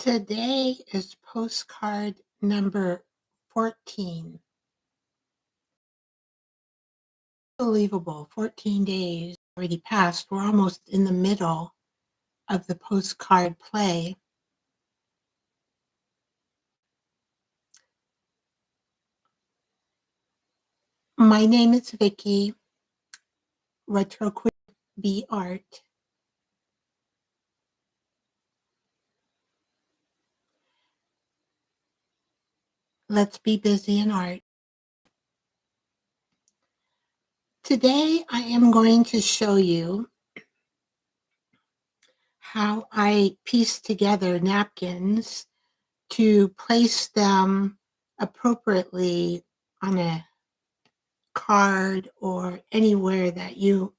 Today is postcard number 14. Unbelievable, 14 days already passed. We're almost in the middle of the postcard play. My name is Vicky, Retroquit B Art. Let's be busy in art. Today I am going to show you how I piece together napkins to place them appropriately on a card or anywhere that you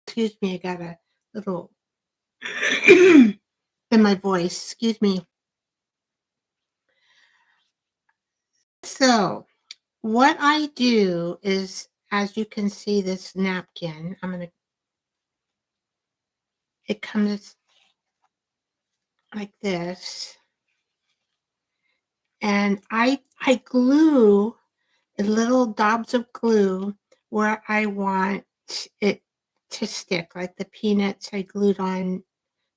excuse me, I got a little in my voice, excuse me. So what I do is, as you can see this napkin, it comes like this, and I glue little dabs of glue where I want it to stick, like the peanuts I glued on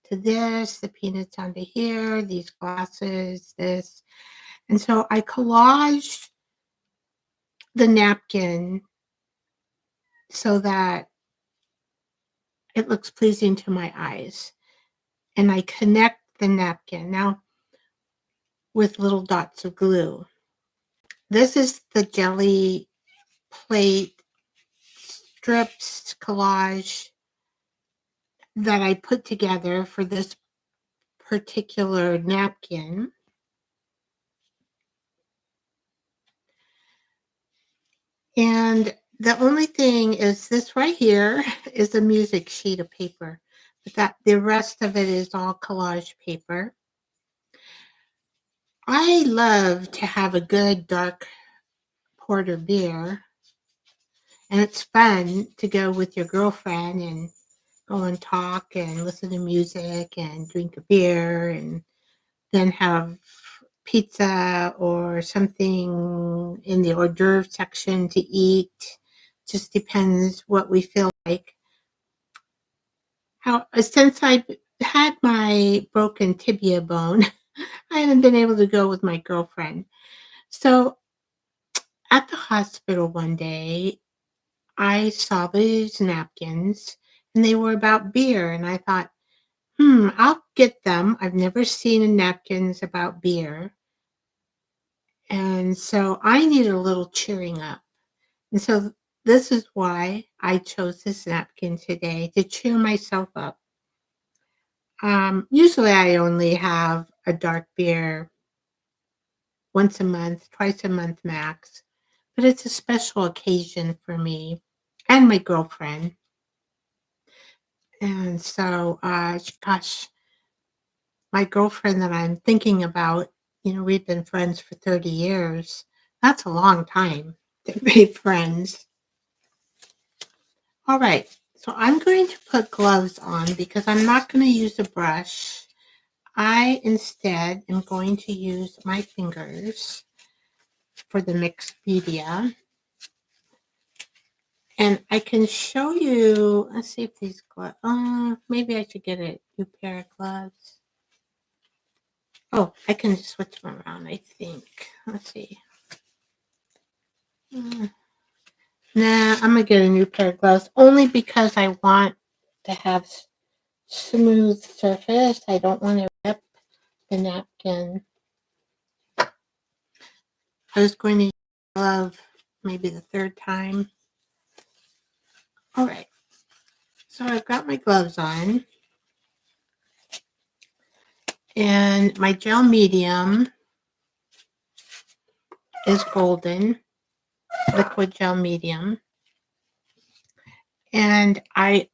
to this, the peanuts onto here, these glasses, this. And so I collage the napkin so that it looks pleasing to my eyes. And I connect the napkin now with little dots of glue. This is the jelly plate strips collage that I put together for this particular napkin. And the only thing is this right here is a music sheet of paper, but the rest of it is all collage paper. I love to have a good dark porter beer, and it's fun to go with your girlfriend and go and talk and listen to music and drink a beer and then have pizza or something in the hors d'oeuvre section to eat. Just depends what we feel like. Since I had my broken tibia bone, I haven't been able to go with my girlfriend. So at the hospital one day, I saw these napkins and they were about beer. And I thought, I'll get them. I've never seen napkins about beer. And so I need a little cheering up. And so this is why I chose this napkin today, to cheer myself up. Usually I only have a dark beer once a month, twice a month max, but it's a special occasion for me and my girlfriend. And so, gosh, my girlfriend that I'm thinking about, we've been friends for 30 years. That's a long time to be friends. All right, so I'm going to put gloves on because I'm not going to use a brush. I instead am going to use my fingers for the mixed media. And I can show you, let's see if these gloves, maybe I should get a new pair of gloves. Oh, I can switch them around, I think. Let's see. Nah, I'm going to get a new pair of gloves only because I want to have smooth surface. I don't want to rip the napkin. I was going to use a glove maybe the third time. All right. So I've got my gloves on. And my gel medium is golden, liquid gel medium. And I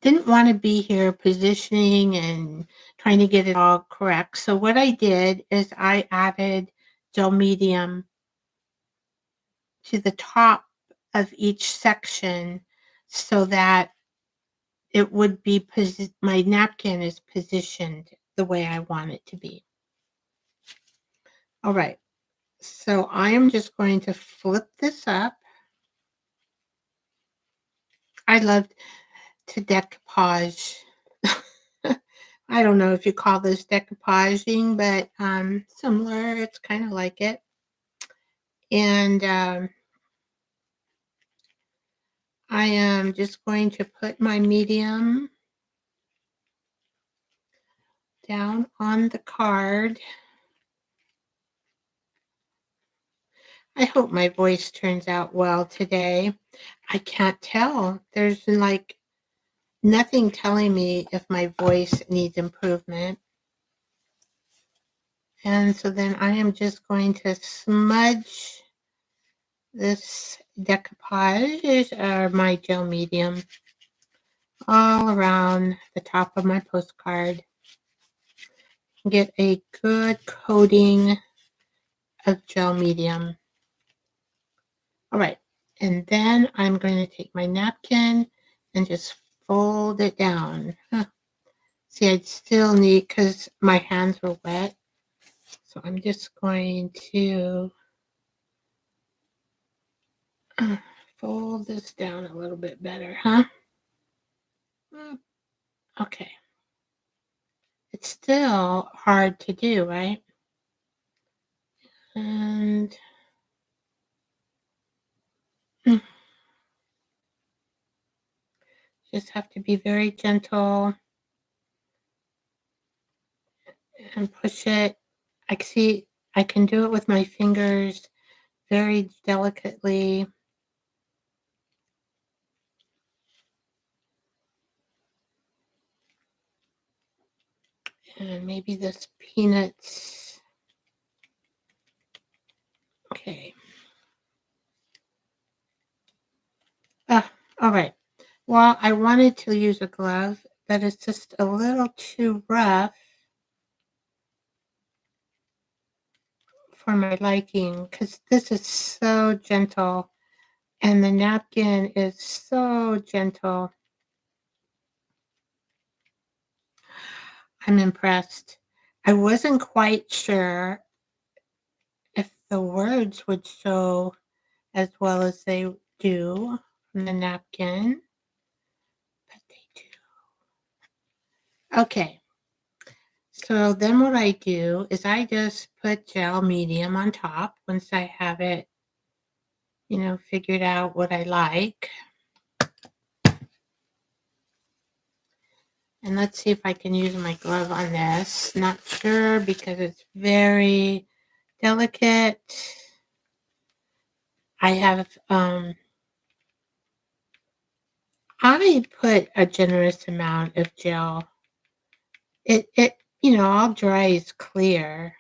didn't want to be here positioning and trying to get it all correct. So what I did is I added gel medium to the top of each section so that it would be, my napkin is positioned the way I want it to be. All right. So I am just going to flip this up. I love to decoupage. I don't know if you call this decoupaging, but similar. It's kind of like it. And I am just going to put my medium down on the card. I hope my voice turns out well today. I can't tell. There's like nothing telling me if my voice needs improvement. And so then I am just going to smudge this decoupage or my gel medium all around the top of my postcard. Get a good coating of gel medium. All right, and then I'm going to take my napkin and just fold it down. See, I still need, because my hands were wet, so I'm just going to fold this down a little bit better, Okay. It's still hard to do, right? And just have to be very gentle and push it. I can do it with my fingers very delicately. And maybe this peanuts. Okay. All right. Well, I wanted to use a glove, but it's just a little too rough for my liking because this is so gentle and the napkin is so gentle. I'm impressed. I wasn't quite sure if the words would show as well as they do on the napkin, but they do. Okay. So then what I do is I just put gel medium on top once I have it, figured out what I like. And let's see if I can use my glove on this. Not sure because it's very delicate. I have, I put a generous amount of gel. All dries clear.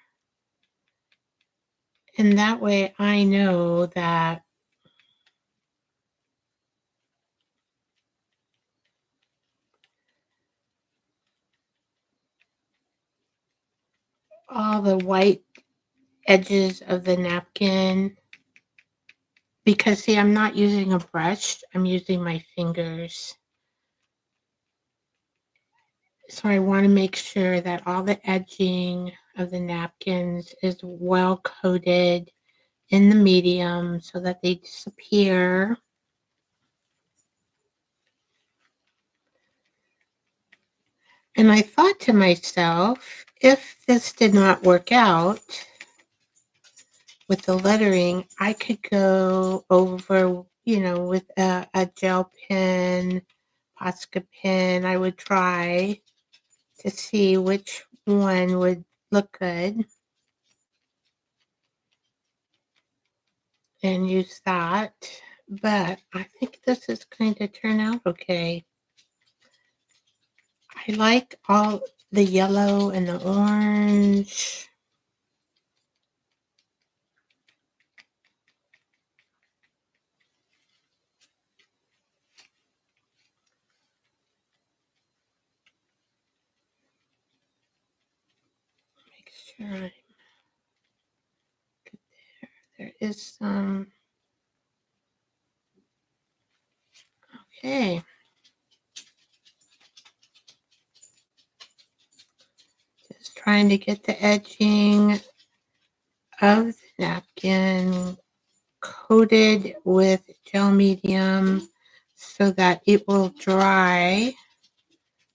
And that way I know that all the white edges of the napkin, because see, I'm not using a brush, I'm using my fingers. So I want to make sure that all the edging of the napkins is well coated in the medium so that they disappear. And I thought to myself, if this did not work out with the lettering, I could go over, with a gel pen, Posca pen. I would try to see which one would look good and use that. But I think this is going to turn out okay. I like all the yellow and the orange. Make sure I'm good there. There is some. Okay. trying to get the edging of the napkin coated with gel medium so that it will dry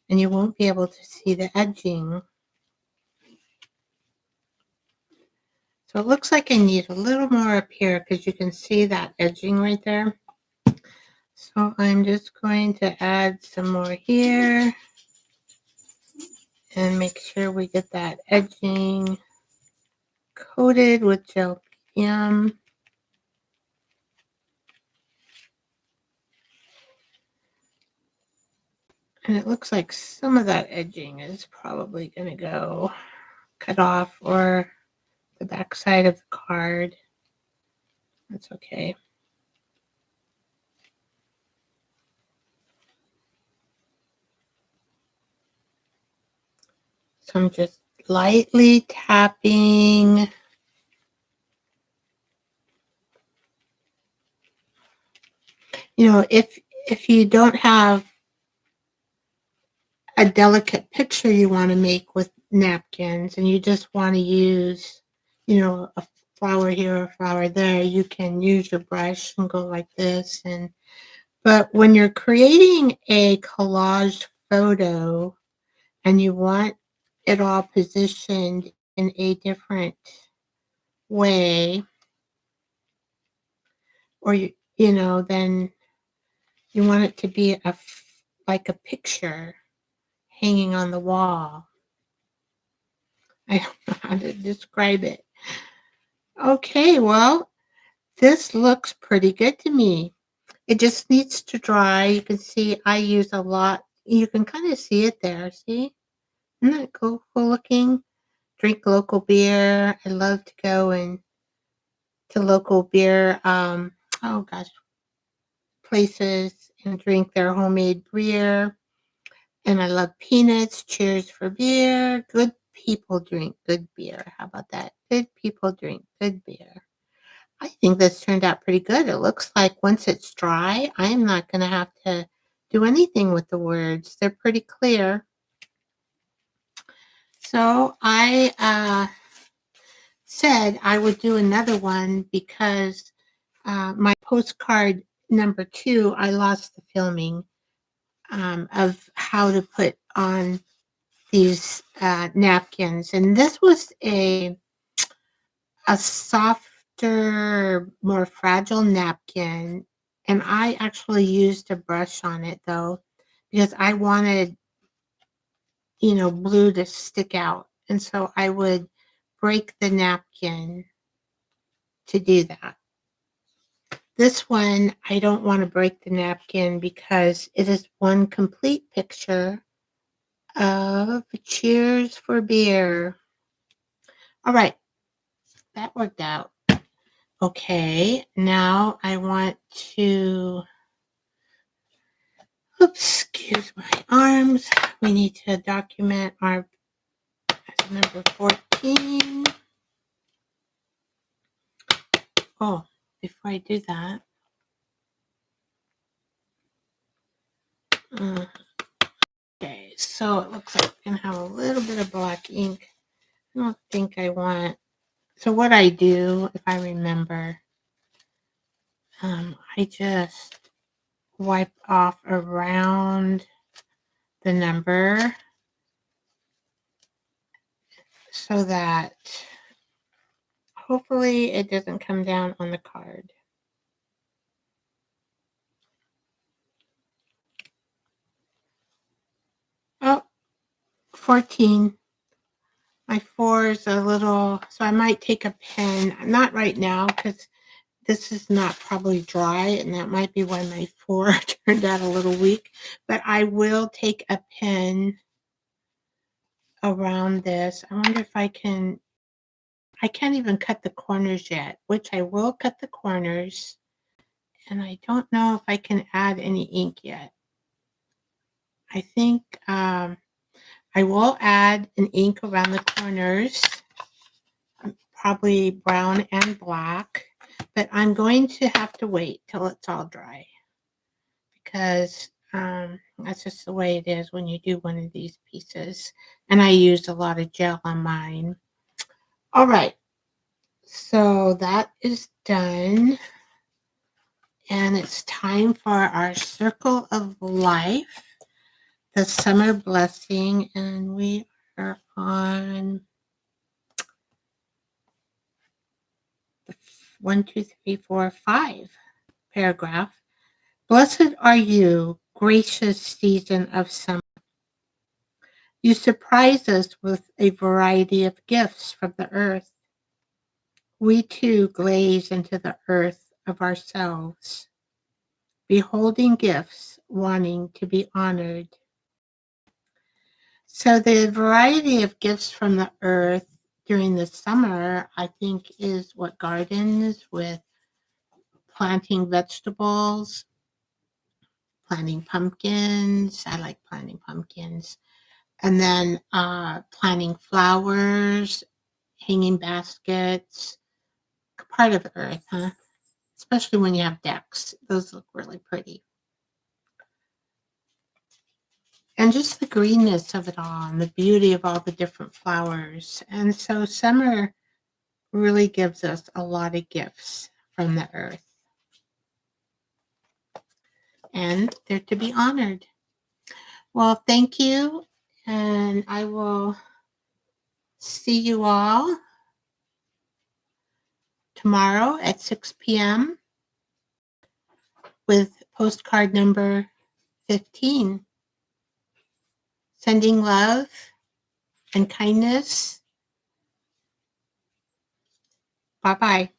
and you won't be able to see the edging. So it looks like I need a little more up here because you can see that edging right there. So I'm just going to add some more here and make sure we get that edging coated with gel medium. And it looks like some of that edging is probably going to go cut off or the back side of the card. That's okay. So I'm just lightly tapping. You know, if you don't have a delicate picture you want to make with napkins and you just want to use, you know, a flower here, a flower there, you can use your brush and go like this. But when you're creating a collage photo and you want it all positioned in a different way, or you know, then you want it to be like a picture hanging on the wall. I don't know how to describe it. Okay, well, this looks pretty good to me. It just needs to dry. You can see I use a lot. You can kind of see it there. See? Isn't that cool looking? Drink local beer. I love to go and to local beer, oh gosh, places and drink their homemade beer. And I love peanuts. Cheers for beer. Good people drink good beer. How about that? Good people drink good beer. I think this turned out pretty good. It looks like once it's dry, I am not going to have to do anything with the words. They're pretty clear. So I said I would do another one because my postcard number 2, I lost the filming of how to put on these napkins. And this was a softer, more fragile napkin. And I actually used a brush on it though, because I wanted, you know, blue to stick out. And so I would break the napkin to do that. This one, I don't want to break the napkin because it is one complete picture of cheers for beer. All right, that worked out. Okay, now I want to, oops, excuse my arms. We need to document our number 14. Oh, before I do that, okay, so it looks like we're going to have a little bit of black ink. I don't think I want, so what I do, if I remember, I just wipe off around the number so that hopefully it doesn't come down on the card. Oh, 14. My 4 is a little, so I might take a pen, not right now because this is not probably dry and that might be why my 4 turned out a little weak, but I will take a pen around this. I wonder if I can't even cut the corners yet, which I will cut the corners. And I don't know if I can add any ink yet. I think I will add an ink around the corners, probably brown and black, but I'm going to have to wait till it's all dry because That's just the way it is when you do one of these pieces. And I used a lot of gel on mine. All right. So that is done. And it's time for our circle of life, the summer blessing. And we are on the 1, 2, 3, 4, 5 paragraph. Blessed are you, gracious season of summer. You surprise us with a variety of gifts from the earth. We too glaze into the earth of ourselves, beholding gifts, wanting to be honored. So the variety of gifts from the earth during the summer, I think, is what gardens with planting vegetables, planting pumpkins. I like planting pumpkins. And then planting flowers, hanging baskets, part of the earth, huh? Especially when you have decks. Those look really pretty. And just the greenness of it all and the beauty of all the different flowers. And so summer really gives us a lot of gifts from the earth. And they're to be honored. Well, thank you. And I will see you all tomorrow at 6 p.m. with postcard number 15. Sending love and kindness. Bye-bye.